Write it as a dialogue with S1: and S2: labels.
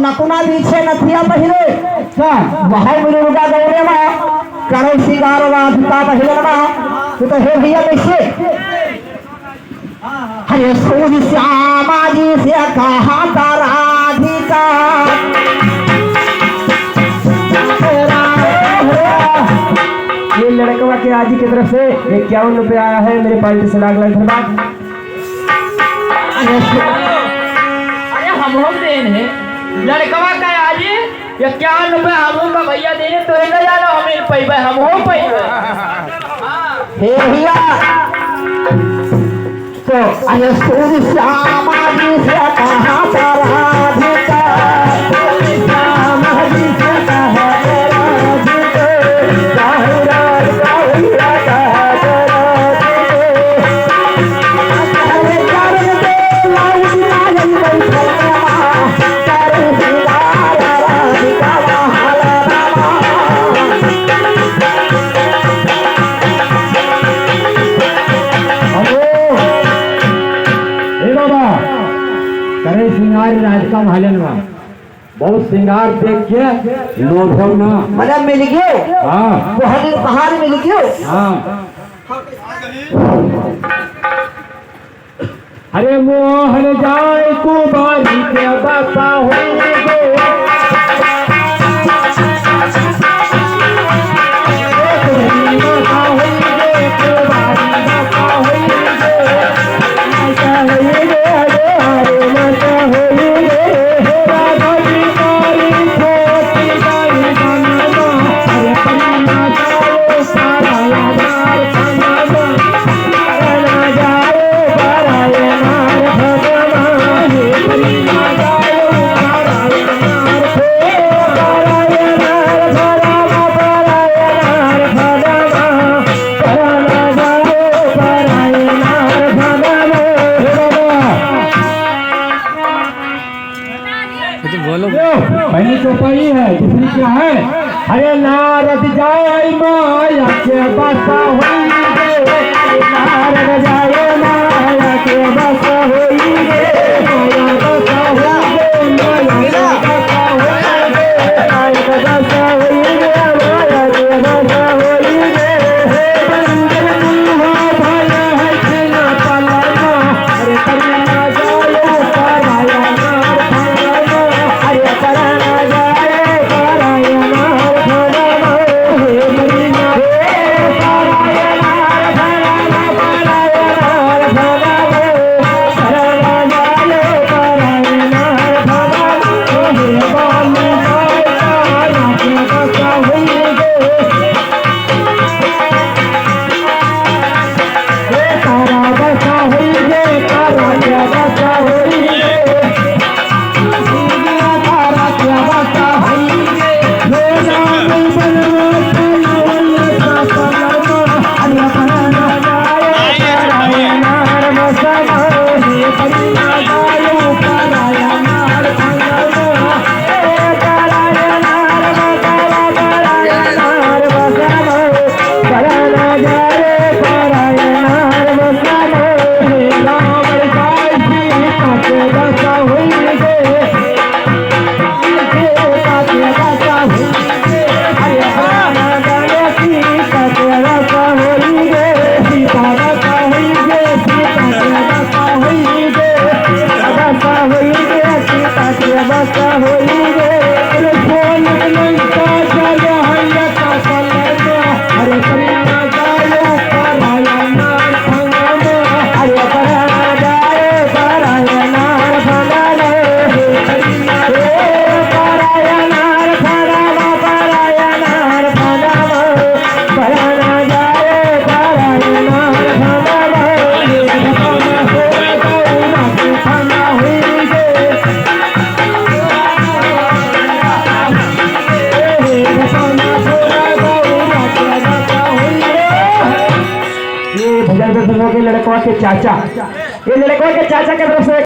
S1: नकुना दीछे नथिया पहिले वहां मुर्गा गौरे में करो सिंगार राधिका पहिले में तो हे भैया कैसे हरे सूर्य श्यामा जी से कहा राधिका ये लड़कवा के आजी की तरफ से 51 रुपये आया है मेरे पार्टी से लाख धन्यवाद।
S2: अरे हम देन है लड़कवा का आजी 51 रुपये हम का भैया देने तो ना जानो हमें पैबे हम हो पैबे
S1: हे भैया तो अरे सूर्य श्यामा जी से कहा राधिका श्यामा जी से कहा
S3: राधिका महालन बहुत श्रृंगार देख के लोभो ना
S1: मतलब मिल गयो
S3: हाँ
S1: बहुत दिन पहाड़ मिल गयो
S3: हाँ अरे मोहन जाए कुमारी के बता होंगे पहली चौपाई है दूसरी क्या है अरे नारद जाए माया के बसा हुई नारद जाए माया के बसा हुई माया बसा हुई माया बसा हुई माया के बसा हुई
S1: लड़कों के चाचा ये लड़कों के चाचा के तरफ से